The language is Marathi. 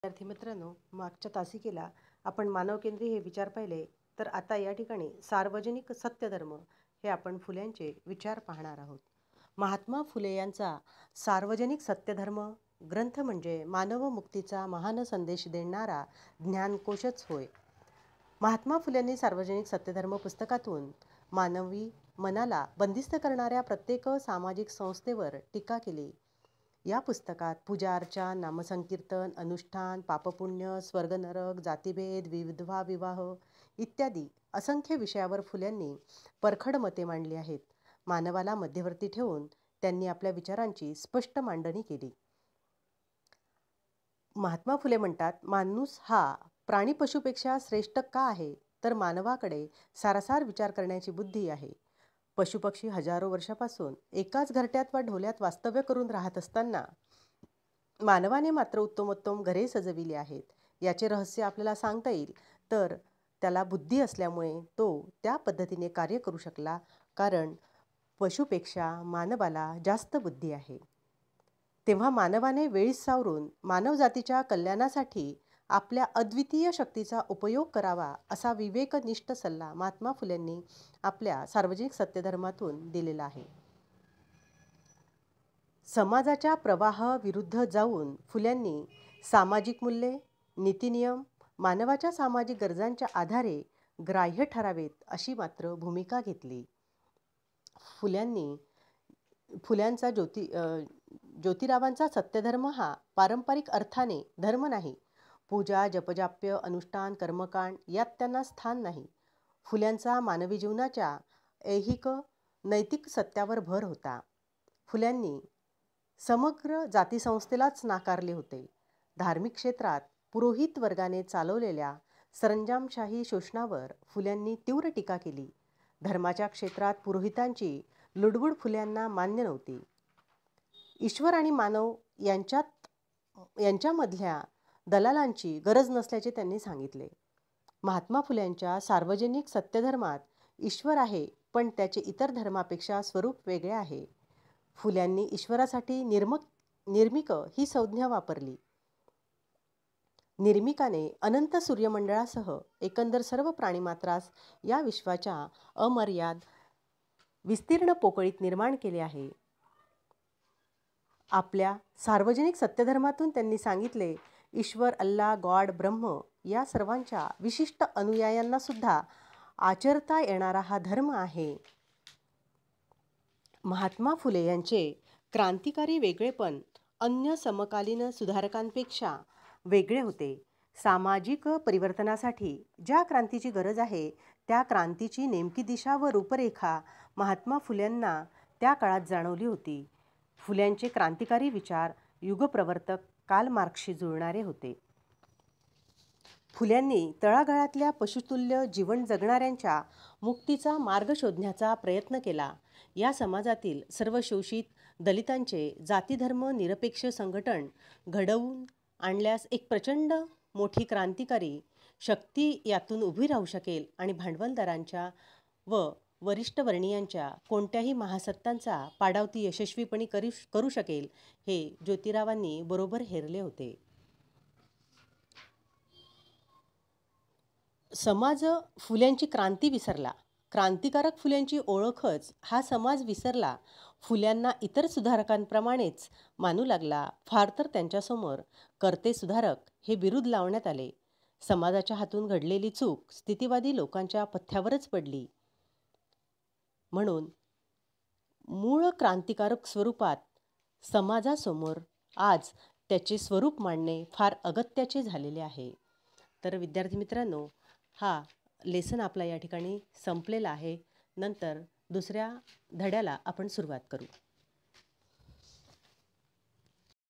विद्यार्थी मित्रांनो, मागच्या तासिकेला आपण मानवकेंद्री हे विचार पाहिले, तर आता या ठिकाणी सार्वजनिक सत्यधर्म हे आपण फुल्यांचे विचार पाहणार आहोत. महात्मा फुले यांचा सार्वजनिक सत्यधर्म ग्रंथ म्हणजे मानव मुक्तीचा महान संदेश देणारा ज्ञानकोशच होय. महात्मा फुल्यांनी सार्वजनिक सत्यधर्म पुस्तकातून मानवी मनाला बंदिस्त करणाऱ्या प्रत्येक सामाजिक संस्थेवर टीका केली. या पुस्तकात पूजा अर्चा, नामसंकीर्तन, अनुष्ठान, पापपुण्य, स्वर्ग नरक, जातीभेद, विधवा विवाह इत्यादी असंख्य विषयावर फुल्यांनी परखड मते मांडली आहेत. मानवाला मध्यवर्ती ठेवून त्यांनी आपल्या विचारांची स्पष्ट मांडणी केली. महात्मा फुले म्हणतात, माणूस हा प्राणी पशुपेक्षा श्रेष्ठ का आहे, तर मानवाकडे सारासार विचार करण्याची बुद्धी आहे. पशुपक्षी हजारो वर्षापासून एकाच घरट्यात वा ढोल्यात वास्तव्य करून राहत असताना मानवाने मात्र उत्तमोत्तम घरे सजविली आहेत. याचे रहस्य आपल्याला सांगता येईल, तर त्याला बुद्धी असल्यामुळे तो त्या पद्धतीने कार्य करू शकला, कारण पशुपेक्षा मानवाला जास्त बुद्धी आहे. तेव्हा मानवाने वेळीच सावरून मानवजातीच्या कल्याणासाठी आपल्या अद्वितीय शक्तीचा उपयोग करावा, असा विवेकनिष्ठ सल्ला महात्मा फुल्यांनी आपल्या सार्वजनिक सत्यधर्मातून दिलेला आहे. समाजाच्या प्रवाह विरुद्ध जाऊन फुल्यांनी सामाजिक मूल्ये, नीतिनियम मानवाच्या सामाजिक गरजांच्या आधारे ग्राह्य ठरावेत अशी मात्र भूमिका घेतली. फुल्यांचा ज्योतिरावांचा सत्यधर्म हा पारंपरिक अर्थाने धर्म नाही. पूजा, जपजाप्य, अनुष्ठान, कर्मकांड यात त्यांना स्थान नाही. फुल्यांचा मानवी जीवनाच्या ऐहिक नैतिक सत्यावर भर होता. फुल्यांनी समग्र जातीसंस्थेलाच नाकारले होते. धार्मिक क्षेत्रात पुरोहित वर्गाने चालवलेल्या सरंजामशाही शोषणावर फुल्यांनी तीव्र टीका केली. धर्माच्या क्षेत्रात पुरोहितांची लुडबुड फुल्यांना मान्य नव्हती. ईश्वर आणि मानव यांच्यामधल्या दलालांची गरज नसल्याचे त्यांनी सांगितले. महात्मा फुल्यांच्या सार्वजनिक सत्यधर्मात ईश्वर आहे, पण त्याचे इतर धर्मापेक्षा स्वरूप वेगळे आहे. फुल्यांनी ईश्वरासाठी निर्मिक ही संज्ञा वापरली. निर्मिकाने अनंत सूर्यमंडळासह एकंदर सर्व प्राणीमात्रास या विश्वाच्या अमर्याद विस्तीर्ण पोकळीत निर्माण केले आहे. आपल्या सार्वजनिक सत्यधर्मातून त्यांनी सांगितले, ईश्वर, अल्ला, गॉड, ब्रह्म या सर्वांच्या विशिष्ट अनुयायांना सुद्धा आचरता येणारा हा धर्म आहे. महात्मा फुले यांचे क्रांतिकारी वेगळेपण अन्य समकालीन सुधारकांपेक्षा वेगळे होते. सामाजिक परिवर्तनासाठी ज्या क्रांतीची गरज आहे, त्या क्रांतीची नेमकी दिशा व रूपरेखा महात्मा फुल्यांना त्या काळात जाणवली होती. फुल्यांचे क्रांतिकारी विचार युगप्रवर्तक कार्ल मार्क्सशी जुळणारे होते. फुल्यांनी तळागाळातल्या पशुतुल्य जीवन जगणाऱ्यांच्या मुक्तीचा मार्ग शोधण्याचा प्रयत्न केला. या समाजातील सर्व शोषित दलितांचे जातीधर्म निरपेक्ष संघटन घडवून आणल्यास एक प्रचंड मोठी क्रांतिकारी शक्ती यातून उभी राहू शकेल आणि भांडवलदारांच्या व वरिष्ठवर्णीयांच्या कोणत्याही महासत्तांचा पाडावती यशस्वीपणे करू शकेल, हे ज्योतिरावांनी बरोबर हेरले होते. समाज फुल्यांची क्रांती विसरला. क्रांतिकारक फुल्यांची ओळखच हा समाज विसरला. फुल्यांना इतर सुधारकांप्रमाणेच मानू लागला. फार तर त्यांच्यासमोर कर्ते सुधारक हे बिरुद लावण्यात आले. समाजाच्या हातून घडलेली चूक स्थितिवादी लोकांच्या पथ्यावरच पडली. म्हणून मूळ क्रांतिकारक स्वरूपात समाजासमोर आज त्याचे स्वरूप मांडणे फार अगत्याचे झालेले आहे. तर विद्यार्थी मित्रांनो, हा लेसन आपला या ठिकाणी संपलेला आहे. नंतर दुसऱ्या धड्याला आपण सुरुवात करू.